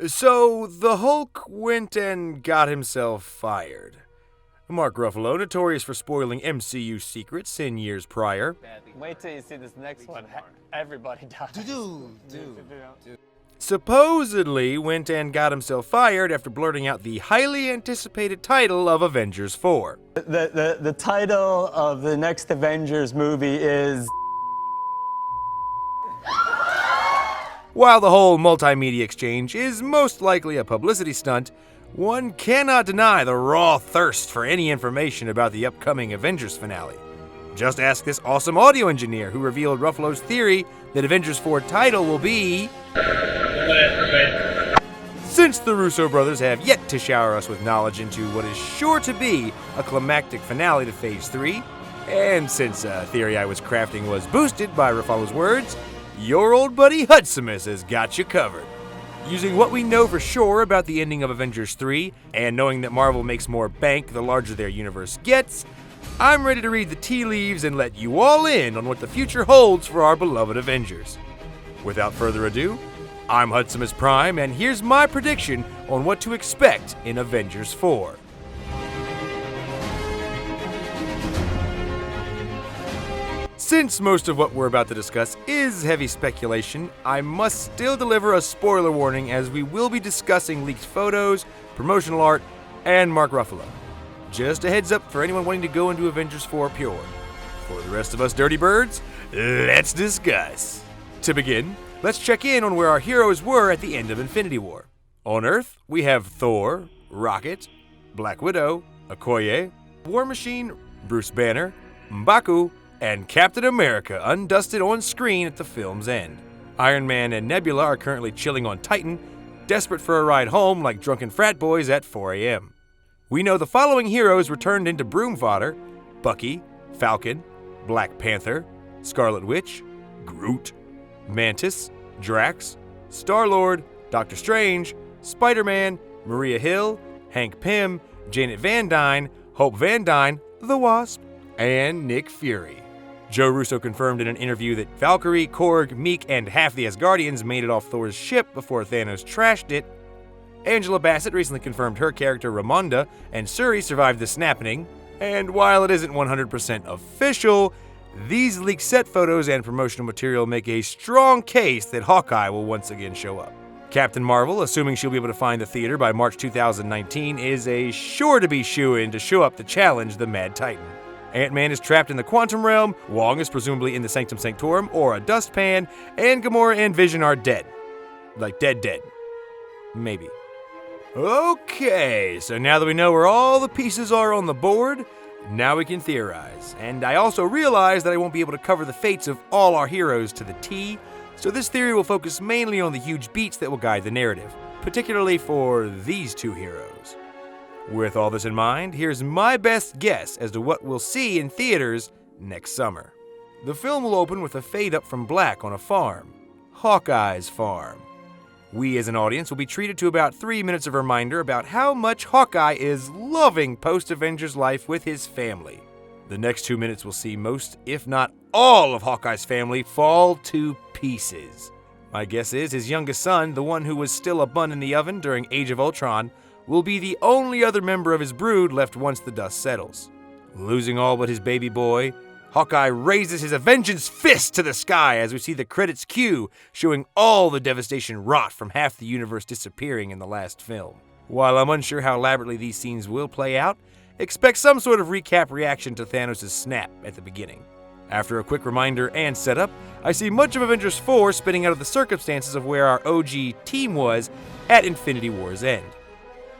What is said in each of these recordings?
So, the Hulk went and got himself fired. Mark Ruffalo, notorious for spoiling MCU secrets in years prior. Wait till you see this next one. Everybody dies. Supposedly went and got himself fired after blurting out the highly anticipated title of Avengers 4. The title of the next Avengers movie is... While the whole multimedia exchange is most likely a publicity stunt, one cannot deny the raw thirst for any information about the upcoming Avengers finale. Just ask this awesome audio engineer who revealed Ruffalo's theory that Avengers 4 title will be... Since the Russo brothers have yet to shower us with knowledge into what is sure to be a climactic finale to Phase 3, and since a theory I was crafting was boosted by Ruffalo's words, your old buddy Hudsimus has got you covered. Using what we know for sure about the ending of Avengers 3, and knowing that Marvel makes more bank the larger their universe gets, I'm ready to read the tea leaves and let you all in on what the future holds for our beloved Avengers. Without further ado, I'm Hudsimus Prime, and here's my prediction on what to expect in Avengers 4. Since most of what we're about to discuss is heavy speculation, I must still deliver a spoiler warning as we will be discussing leaked photos, promotional art, and Mark Ruffalo. Just a heads up for anyone wanting to go into Avengers 4 pure. For the rest of us dirty birds, let's discuss. To begin, let's check in on where our heroes were at the end of Infinity War. On Earth, we have Thor, Rocket, Black Widow, Okoye, War Machine, Bruce Banner, M'Baku, and Captain America undusted on screen at the film's end. Iron Man and Nebula are currently chilling on Titan, desperate for a ride home like drunken frat boys at 4 a.m. We know the following heroes returned into broom fodder: Bucky, Falcon, Black Panther, Scarlet Witch, Groot, Mantis, Drax, Star-Lord, Doctor Strange, Spider-Man, Maria Hill, Hank Pym, Janet Van Dyne, Hope Van Dyne, the Wasp, and Nick Fury. Joe Russo confirmed in an interview that Valkyrie, Korg, Meek, and half the Asgardians made it off Thor's ship before Thanos trashed it. Angela Bassett recently confirmed her character Ramonda and Suri survived the snapping, and while it isn't 100% official, these leaked set photos and promotional material make a strong case that Hawkeye will once again show up. Captain Marvel, assuming she'll be able to find the theater by March 2019, is a sure-to-be shoo-in to show up to challenge the Mad Titan. Ant-Man is trapped in the quantum realm, Wong is presumably in the Sanctum Sanctorum or a dustpan, and Gamora and Vision are dead. Like dead. Maybe. Okay, so now that we know where all the pieces are on the board, now we can theorize. And I also realize that I won't be able to cover the fates of all our heroes to the T, so this theory will focus mainly on the huge beats that will guide the narrative, particularly for these two heroes. With all this in mind, here's my best guess as to what we'll see in theaters next summer. The film will open with a fade up from black on a farm, Hawkeye's farm. We as an audience will be treated to about 3 minutes of reminder about how much Hawkeye is loving post-Avengers life with his family. The next 2 minutes will see most, if not all, of Hawkeye's family fall to pieces. My guess is his youngest son, the one who was still a bun in the oven during Age of Ultron, will be the only other member of his brood left once the dust settles. Losing all but his baby boy, Hawkeye raises his vengeance fist to the sky as we see the credits cue, showing all the devastation wrought from half the universe disappearing in the last film. While I'm unsure how elaborately these scenes will play out, expect some sort of recap reaction to Thanos' snap at the beginning. After a quick reminder and setup, I see much of Avengers 4 spinning out of the circumstances of where our OG team was at Infinity War's end.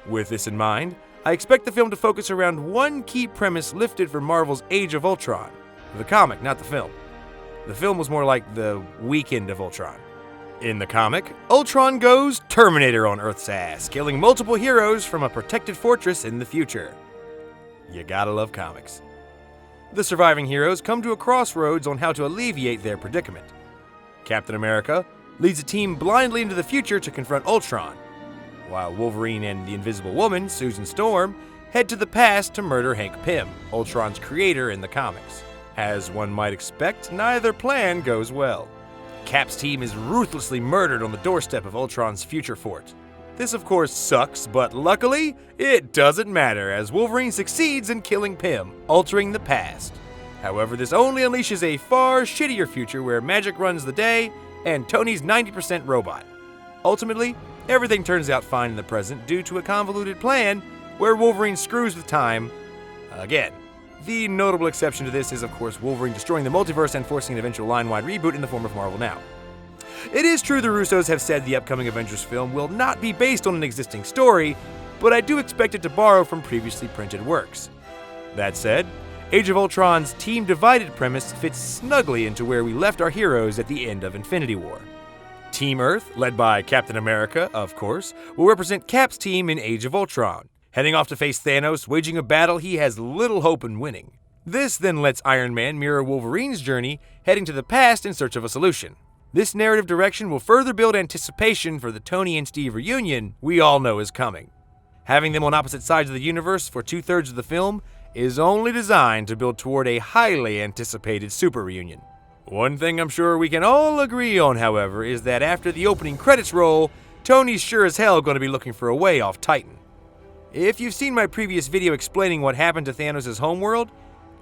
With this in mind, I expect the film to focus around one key premise lifted from Marvel's Age of Ultron. The comic, not the film. The film was more like the weekend of Ultron. In the comic, Ultron goes Terminator on Earth's ass, killing multiple heroes from a protected fortress in the future. You gotta love comics. The surviving heroes come to a crossroads on how to alleviate their predicament. Captain America leads a team blindly into the future to confront Ultron, while Wolverine and the Invisible Woman, Susan Storm, head to the past to murder Hank Pym, Ultron's creator in the comics. As one might expect, neither plan goes well. Cap's team is ruthlessly murdered on the doorstep of Ultron's future fort. This of course sucks, but luckily, it doesn't matter as Wolverine succeeds in killing Pym, altering the past. However, this only unleashes a far shittier future where magic runs the day and Tony's 90% robot. Ultimately, everything turns out fine in the present due to a convoluted plan where Wolverine screws with time again. The notable exception to this is, of course, Wolverine destroying the multiverse and forcing an eventual line-wide reboot in the form of Marvel Now. It is true the Russos have said the upcoming Avengers film will not be based on an existing story, but I do expect it to borrow from previously printed works. That said, Age of Ultron's team-divided premise fits snugly into where we left our heroes at the end of Infinity War. Team Earth, led by Captain America, of course, will represent Cap's team in Age of Ultron, heading off to face Thanos, waging a battle he has little hope in winning. This then lets Iron Man mirror Wolverine's journey, heading to the past in search of a solution. This narrative direction will further build anticipation for the Tony and Steve reunion we all know is coming. Having them on opposite sides of the universe for 2/3 of the film is only designed to build toward a highly anticipated super reunion. One thing I'm sure we can all agree on, however, is that after the opening credits roll, Tony's sure as hell going to be looking for a way off Titan. If you've seen my previous video explaining what happened to Thanos' homeworld,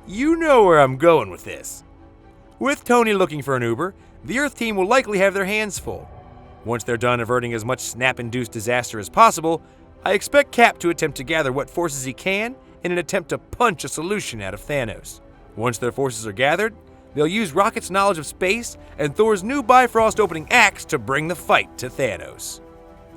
you know where I'm going with this. With Tony looking for an Uber, the Earth team will likely have their hands full. Once they're done averting as much snap-induced disaster as possible, I expect Cap to attempt to gather what forces he can in an attempt to punch a solution out of Thanos. Once their forces are gathered, they'll use Rocket's knowledge of space and Thor's new Bifrost opening axe to bring the fight to Thanos.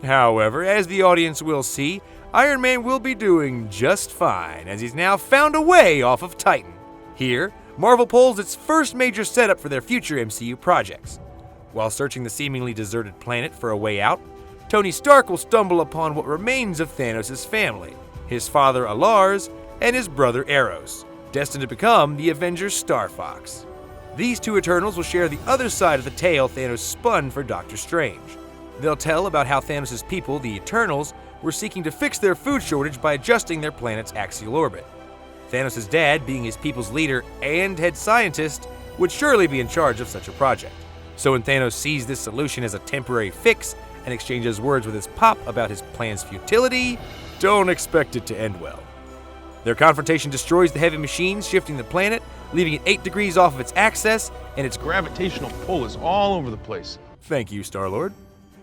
However, as the audience will see, Iron Man will be doing just fine as he's now found a way off of Titan. Here, Marvel pulls its first major setup for their future MCU projects. While searching the seemingly deserted planet for a way out, Tony Stark will stumble upon what remains of Thanos' family, his father Lars and his brother Eros, destined to become the Avengers Star Fox. These two Eternals will share the other side of the tale Thanos spun for Doctor Strange. They'll tell about how Thanos' people, the Eternals, were seeking to fix their food shortage by adjusting their planet's axial orbit. Thanos' dad, being his people's leader and head scientist, would surely be in charge of such a project. So when Thanos sees this solution as a temporary fix and exchanges words with his pop about his plan's futility, don't expect it to end well. Their confrontation destroys the heavy machines, shifting the planet, leaving it 8 degrees off of its axis, and its Gravitational pull is all over the place. Thank you, Star-Lord.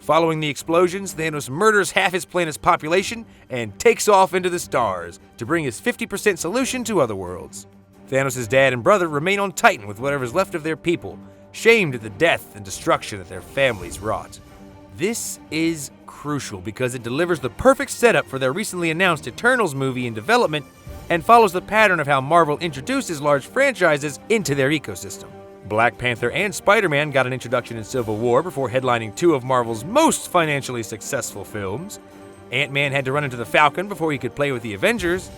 Following the explosions, Thanos murders half his planet's population and takes off into the stars to bring his 50% solution to other worlds. Thanos' dad and brother remain on Titan with whatever's left of their people, shamed at the death and destruction that their families wrought. This is crucial because it delivers the perfect setup for their recently announced Eternals movie in development and follows the pattern of how Marvel introduces large franchises into their ecosystem. Black Panther and Spider-Man got an introduction in Civil War before headlining 2 of Marvel's most financially successful films. Ant-Man had to run into the Falcon before he could play with the Avengers.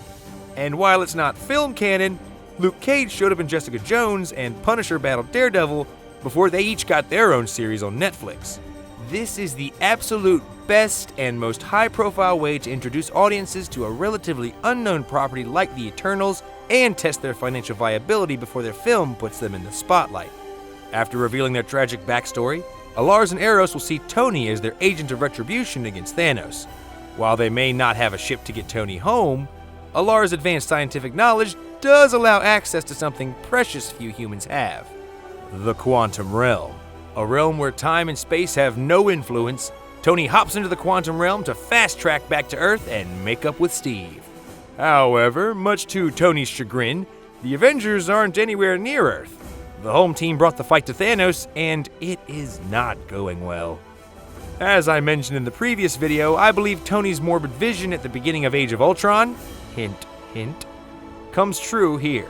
And while it's not film canon, Luke Cage showed up in Jessica Jones and Punisher battled Daredevil before they each got their own series on Netflix. This is the absolute best and most high-profile way to introduce audiences to a relatively unknown property like the Eternals and test their financial viability before their film puts them in the spotlight. After revealing their tragic backstory, Lars and Eros will see Tony as their agent of retribution against Thanos. While they may not have a ship to get Tony home, Lars' advanced scientific knowledge does allow access to something precious few humans have: the quantum realm. A realm where time and space have no influence. Tony hops into the quantum realm to fast-track back to Earth and make up with Steve. However, much to Tony's chagrin, the Avengers aren't anywhere near Earth. The home team brought the fight to Thanos, and it is not going well. As I mentioned in the previous video, I believe Tony's morbid vision at the beginning of Age of Ultron, hint, hint, comes true here.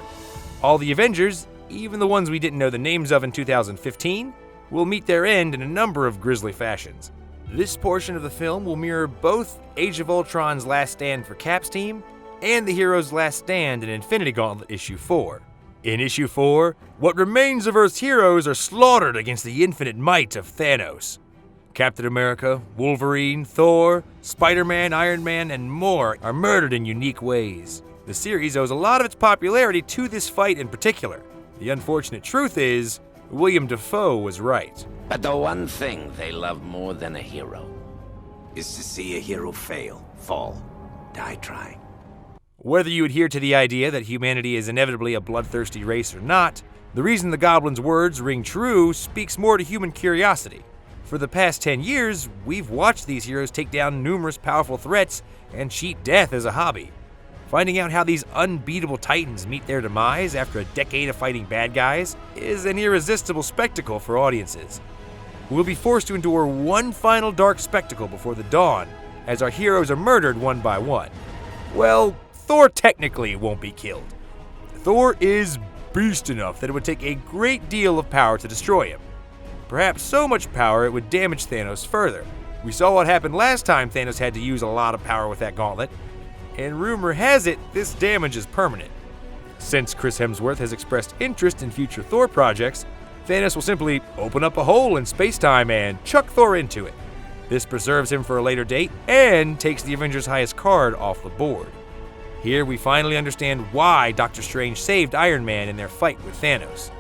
All the Avengers, even the ones we didn't know the names of in 2015, will meet their end in a number of grisly fashions. This portion of the film will mirror both Age of Ultron's last stand for Cap's team and the hero's last stand in Infinity Gauntlet Issue 4. In Issue 4, what remains of Earth's heroes are slaughtered against the infinite might of Thanos. Captain America, Wolverine, Thor, Spider-Man, Iron Man, and more are murdered in unique ways. The series owes a lot of its popularity to this fight in particular. The unfortunate truth is, William Dafoe was right. But the one thing they love more than a hero is to see a hero fail, fall, die trying. Whether you adhere to the idea that humanity is inevitably a bloodthirsty race or not, the reason the Goblin's words ring true speaks more to human curiosity. For the past 10 years, we've watched these heroes take down numerous powerful threats and cheat death as a hobby. Finding out how these unbeatable titans meet their demise after a decade of fighting bad guys is an irresistible spectacle for audiences. We'll be forced to endure one final dark spectacle before the dawn, as our heroes are murdered one by one. Well, Thor technically won't be killed. Thor is beast enough that it would take a great deal of power to destroy him. Perhaps so much power it would damage Thanos further. We saw what happened last time Thanos had to use a lot of power with that gauntlet, and rumor has it this damage is permanent. Since Chris Hemsworth has expressed interest in future Thor projects, Thanos will simply open up a hole in space-time and chuck Thor into it. This preserves him for a later date and takes the Avengers' highest card off the board. Here we finally understand why Doctor Strange saved Iron Man in their fight with Thanos.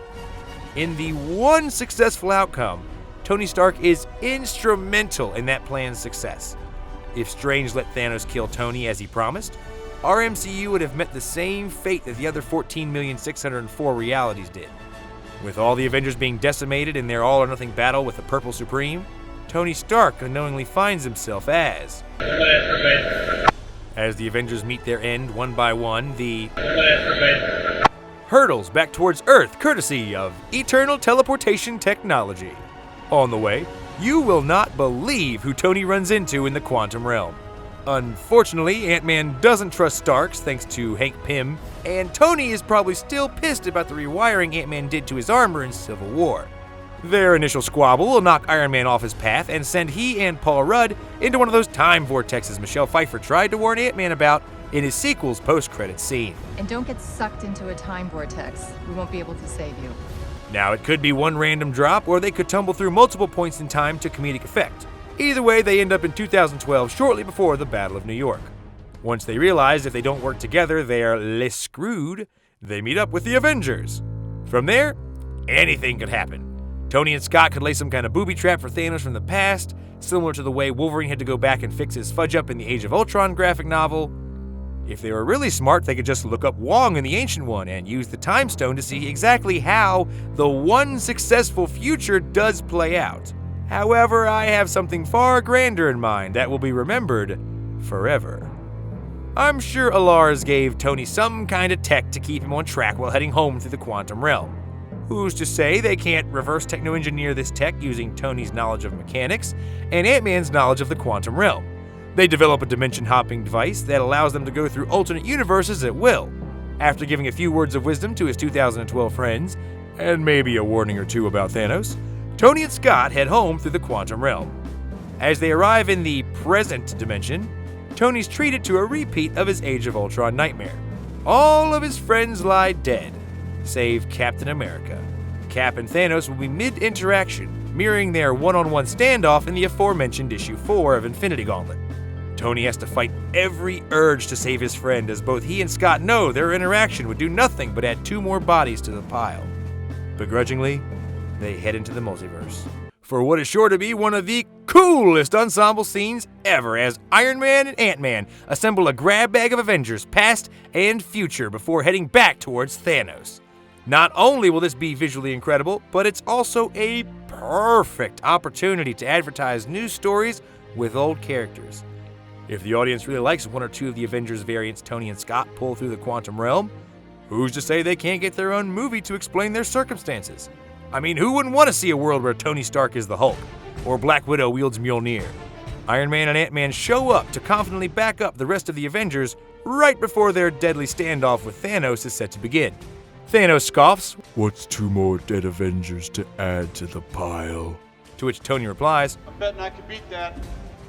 In the one successful outcome, Tony Stark is instrumental in that plan's success. If Strange let Thanos kill Tony as he promised, our MCU would have met the same fate that the other 14,604 realities did. With all the Avengers being decimated in their all-or-nothing battle with the Purple Supreme, Tony Stark unknowingly finds himself as the Avengers meet their end one by one, the hurtles back towards Earth courtesy of eternal teleportation technology. On the way, you will not believe who Tony runs into in the quantum realm. Unfortunately, Ant-Man doesn't trust Starks thanks to Hank Pym, and Tony is probably still pissed about the rewiring Ant-Man did to his armor in Civil War. Their initial squabble will knock Iron Man off his path and send he and Paul Rudd into one of those time vortexes Michelle Pfeiffer tried to warn Ant-Man about in his sequel's post-credits scene. And don't get sucked into a time vortex. We won't be able to save you. Now, it could be one random drop, or they could tumble through multiple points in time to comedic effect. Either way, they end up in 2012, shortly before the Battle of New York. Once they realize if they don't work together, they're less screwed, they meet up with the Avengers. From there, anything could happen. Tony and Scott could lay some kind of booby trap for Thanos from the past, similar to the way Wolverine had to go back and fix his fudge-up in the Age of Ultron graphic novel. If they were really smart, they could just look up Wong in the Ancient One and use the Time Stone to see exactly how the one successful future does play out. However, I have something far grander in mind that will be remembered forever. I'm sure Alars gave Tony some kind of tech to keep him on track while heading home through the quantum realm. Who's to say they can't reverse techno-engineer this tech using Tony's knowledge of mechanics and Ant-Man's knowledge of the quantum realm? They develop a dimension-hopping device that allows them to go through alternate universes at will. After giving a few words of wisdom to his 2012 friends, and maybe a warning or two about Thanos, Tony and Scott head home through the quantum realm. As they arrive in the present dimension, Tony's treated to a repeat of his Age of Ultron nightmare. All of his friends lie dead, save Captain America. Cap and Thanos will be mid-interaction, mirroring their one-on-one standoff in the aforementioned issue 4 of Infinity Gauntlet. Tony has to fight every urge to save his friend, as both he and Scott know their interaction would do nothing but add 2 more bodies to the pile. Begrudgingly, they head into the multiverse for what is sure to be one of the coolest ensemble scenes ever, as Iron Man and Ant-Man assemble a grab bag of Avengers past and future before heading back towards Thanos. Not only will this be visually incredible, but it's also a perfect opportunity to advertise new stories with old characters. If the audience really likes one or two of the Avengers variants Tony and Scott pull through the quantum realm, who's to say they can't get their own movie to explain their circumstances? I mean, who wouldn't want to see a world where Tony Stark is the Hulk, or Black Widow wields Mjolnir? Iron Man and Ant-Man show up to confidently back up the rest of the Avengers right before their deadly standoff with Thanos is set to begin. Thanos scoffs, "What's 2 more dead Avengers to add to the pile?" To which Tony replies, "I'm betting I could beat that."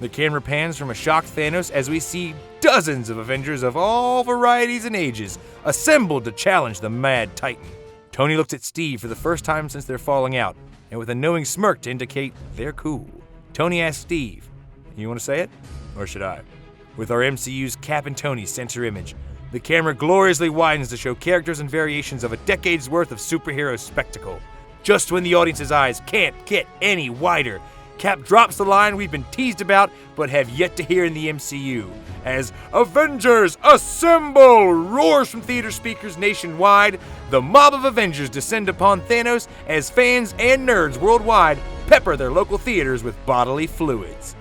The camera pans from a shocked Thanos as we see dozens of Avengers of all varieties and ages assembled to challenge the Mad Titan. Tony looks at Steve for the first time since their falling out, and with a knowing smirk to indicate they're cool. Tony asks Steve, "You want to say it? Or should I?" With our MCU's Cap and Tony center image, the camera gloriously widens to show characters and variations of a decade's worth of superhero spectacle. Just when the audience's eyes can't get any wider, Cap drops the line we've been teased about but have yet to hear in the MCU, as Avengers Assemble roars from theater speakers nationwide. The mob of Avengers descend upon Thanos as fans and nerds worldwide pepper their local theaters with bodily fluids.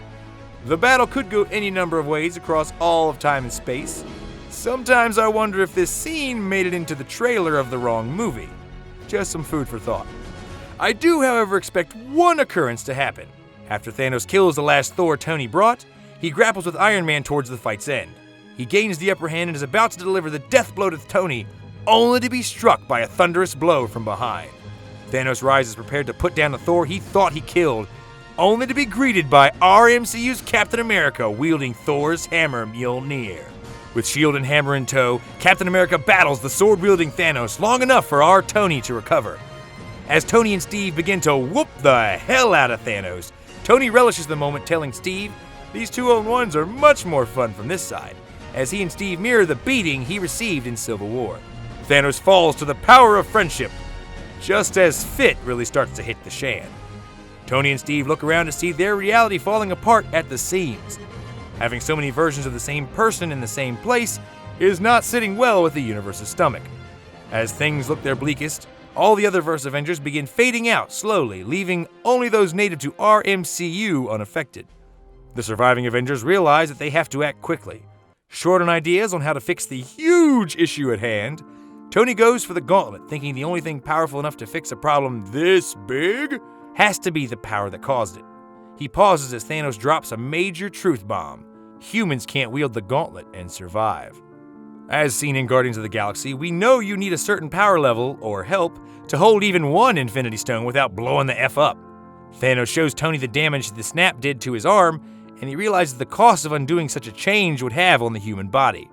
The battle could go any number of ways across all of time and space. Sometimes I wonder if this scene made it into the trailer of the wrong movie. Just some food for thought. I do, however, expect one occurrence to happen. After Thanos kills the last Thor Tony brought, he grapples with Iron Man towards the fight's end. He gains the upper hand and is about to deliver the death blow to Tony, only to be struck by a thunderous blow from behind. Thanos rises prepared to put down the Thor he thought he killed, only to be greeted by our MCU's Captain America wielding Thor's hammer MJOLNIR. With shield and hammer in tow, Captain America battles the sword-wielding Thanos long enough for our Tony to recover. As Tony and Steve begin to whoop the hell out of Thanos, Tony relishes the moment, telling Steve these 2-on-1s are much more fun from this side, as he and Steve mirror the beating he received in Civil War. Thanos falls to the power of friendship, just as Fit really starts to hit the shan. Tony and Steve look around to see their reality falling apart at the seams. Having so many versions of the same person in the same place is not sitting well with the universe's stomach. As things look their bleakest, all the other verse Avengers begin fading out slowly, leaving only those native to our MCU unaffected. The surviving Avengers realize that they have to act quickly. Short on ideas on how to fix the huge issue at hand, Tony goes for the gauntlet, thinking the only thing powerful enough to fix a problem this big has to be the power that caused it. He pauses as Thanos drops a major truth bomb. Humans can't wield the gauntlet and survive. As seen in Guardians of the Galaxy, we know you need a certain power level, or help, to hold even one Infinity Stone without blowing the F up. Thanos shows Tony the damage the snap did to his arm, and he realizes the cost of undoing such a change would have on the human body.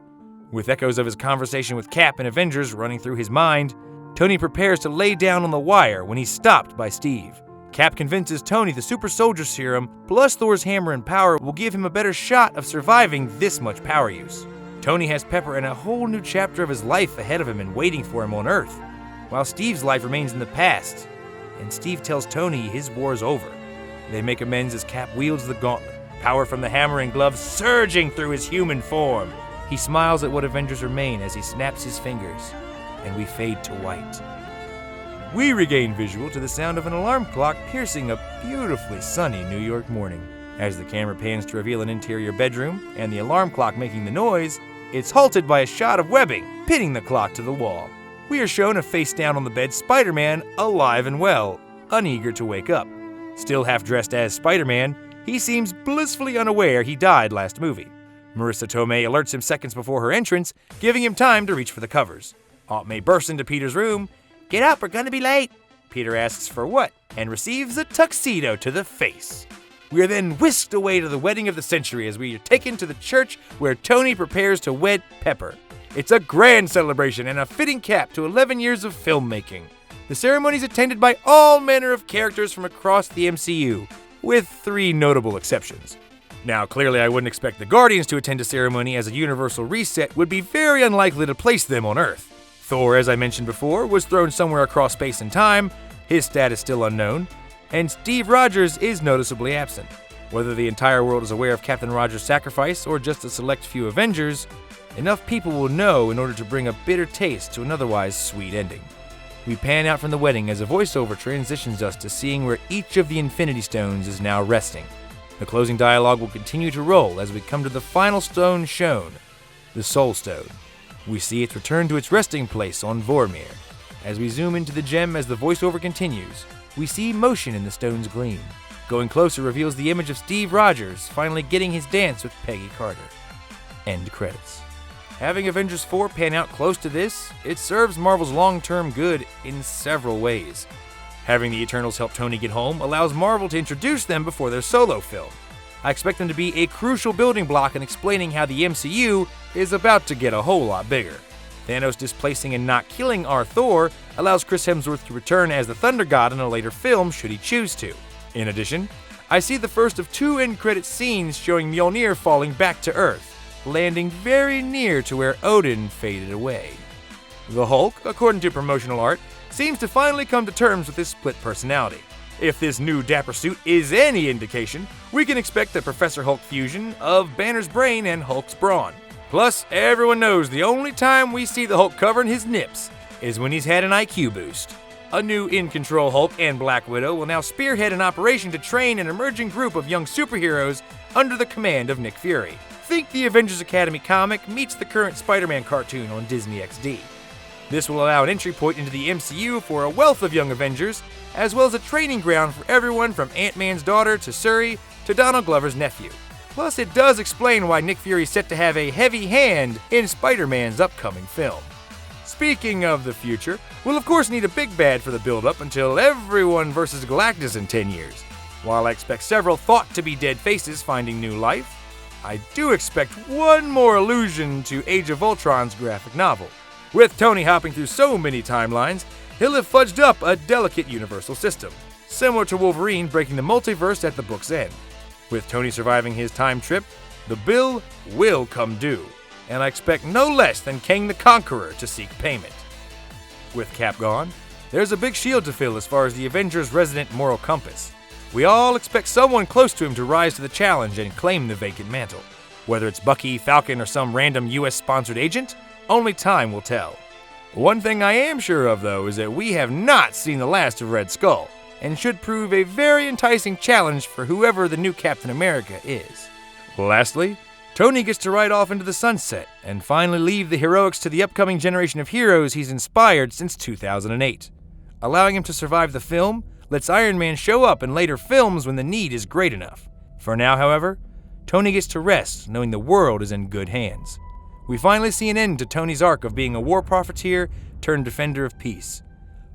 With echoes of his conversation with Cap and Avengers running through his mind, Tony prepares to lay down on the wire when he's stopped by Steve. Cap convinces Tony the super soldier serum plus Thor's hammer and power will give him a better shot of surviving this much power use. Tony has Pepper and a whole new chapter of his life ahead of him and waiting for him on Earth, while Steve's life remains in the past, and Steve tells Tony his war's over. They make amends as Cap wields the gauntlet, power from the hammer and glove surging through his human form. He smiles at what Avengers remain as he snaps his fingers, and we fade to white. We regain visual to the sound of an alarm clock piercing a beautifully sunny New York morning. As the camera pans to reveal an interior bedroom and the alarm clock making the noise, it's halted by a shot of webbing, pinning the clock to the wall. We are shown a face down on the bed Spider-Man, alive and well, uneager to wake up. Still half dressed as Spider-Man, he seems blissfully unaware he died last movie. Marissa Tomei alerts him seconds before her entrance, giving him time to reach for the covers. Aunt May bursts into Peter's room. "Get up, we're gonna be late." Peter asks for what, and receives a tuxedo to the face. We are then whisked away to the wedding of the century as we are taken to the church where Tony prepares to wed Pepper. It's a grand celebration and a fitting cap to 11 years of filmmaking. The ceremony is attended by all manner of characters from across the MCU, with 3 notable exceptions. Now, clearly I wouldn't expect the Guardians to attend a ceremony, as a universal reset would be very unlikely to place them on Earth. Thor, as I mentioned before, was thrown somewhere across space and time, his status still unknown, and Steve Rogers is noticeably absent. Whether the entire world is aware of Captain Rogers' sacrifice or just a select few Avengers, enough people will know in order to bring a bitter taste to an otherwise sweet ending. We pan out from the wedding as a voiceover transitions us to seeing where each of the Infinity Stones is now resting. The closing dialogue will continue to roll as we come to the final stone shown, the Soul Stone. We see it return to its resting place on Vormir. As we zoom into the gem as the voiceover continues, we see motion in the stone's gleam. Going closer reveals the image of Steve Rogers finally getting his dance with Peggy Carter. End credits. Having Avengers 4 pan out close to this, it serves Marvel's long-term good in several ways. Having the Eternals help Tony get home allows Marvel to introduce them before their solo film. I expect them to be a crucial building block in explaining how the MCU is about to get a whole lot bigger. Thanos displacing and not killing our Thor allows Chris Hemsworth to return as the Thunder God in a later film should he choose to. In addition, I see the first of 2 end-credit scenes showing MJOLNIR falling back to Earth, landing very near to where Odin faded away. The Hulk, according to promotional art, seems to finally come to terms with his split personality. If this new dapper suit is any indication, we can expect the Professor Hulk fusion of Banner's brain and Hulk's brawn. Plus, everyone knows the only time we see the Hulk covering his nips is when he's had an IQ boost. A new in-control Hulk and Black Widow will now spearhead an operation to train an emerging group of young superheroes under the command of Nick Fury. Think the Avengers Academy comic meets the current Spider-Man cartoon on Disney XD. This will allow an entry point into the MCU for a wealth of young Avengers, as well as a training ground for everyone from Ant-Man's daughter to Shuri to Donald Glover's nephew. Plus, it does explain why Nick Fury is set to have a heavy hand in Spider-Man's upcoming film. Speaking of the future, we'll of course need a big bad for the build-up until everyone versus Galactus in 10 years. While I expect several thought-to-be-dead faces finding new life, I do expect one more allusion to Age of Ultron's graphic novel. With Tony hopping through so many timelines, he'll have fudged up a delicate universal system, similar to Wolverine breaking the multiverse at the book's end. With Tony surviving his time trip, the bill will come due, and I expect no less than Kang the Conqueror to seek payment. With Cap gone, there's a big shield to fill as far as the Avengers' resident moral compass. We all expect someone close to him to rise to the challenge and claim the vacant mantle. Whether it's Bucky, Falcon, or some random US-sponsored agent, only time will tell. One thing I am sure of, though, is that we have not seen the last of Red Skull, and should prove a very enticing challenge for whoever the new Captain America is. Lastly, Tony gets to ride off into the sunset and finally leave the heroics to the upcoming generation of heroes he's inspired since 2008. Allowing him to survive the film lets Iron Man show up in later films when the need is great enough. For now, however, Tony gets to rest knowing the world is in good hands. We finally see an end to Tony's arc of being a war profiteer turned defender of peace.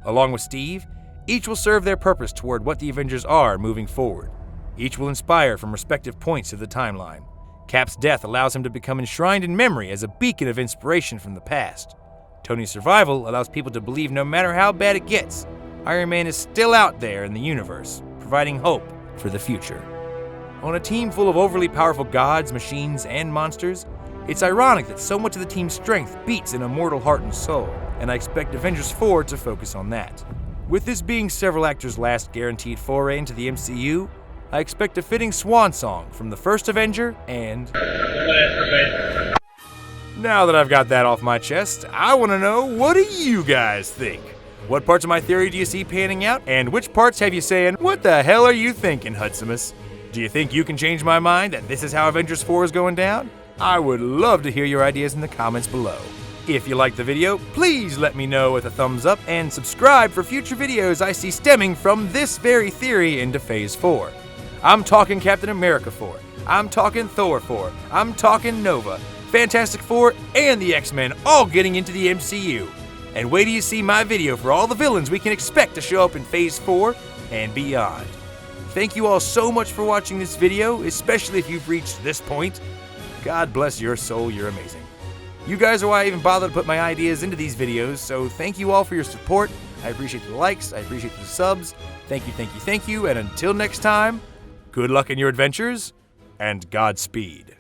Along with Steve, each will serve their purpose toward what the Avengers are moving forward. Each will inspire from respective points of the timeline. Cap's death allows him to become enshrined in memory as a beacon of inspiration from the past. Tony's survival allows people to believe no matter how bad it gets, Iron Man is still out there in the universe, providing hope for the future. On a team full of overly powerful gods, machines, and monsters, it's ironic that so much of the team's strength beats an immortal heart and soul, and I expect Avengers 4 to focus on that. With this being several actors' last guaranteed foray into the MCU, I expect a fitting swan song from the first Avenger and... Now that I've got that off my chest, I want to know, what do you guys think? What parts of my theory do you see panning out, and which parts have you saying, what the hell are you thinking, Hudsimus? Do you think you can change my mind that this is how Avengers 4 is going down? I would love to hear your ideas in the comments below. If you liked the video, please let me know with a thumbs up and subscribe for future videos I see stemming from this very theory into Phase 4. I'm talking Captain America 4, I'm talking Thor 4, I'm talking Nova, Fantastic Four, and the X-Men all getting into the MCU. And wait till you see my video for all the villains we can expect to show up in Phase 4 and beyond. Thank you all so much for watching this video, especially if you've reached this point. God bless your soul, you're amazing. You guys are why I even bother to put my ideas into these videos, so thank you all for your support. I appreciate the likes, I appreciate the subs. Thank you, thank you, thank you, and until next time, good luck in your adventures, and Godspeed.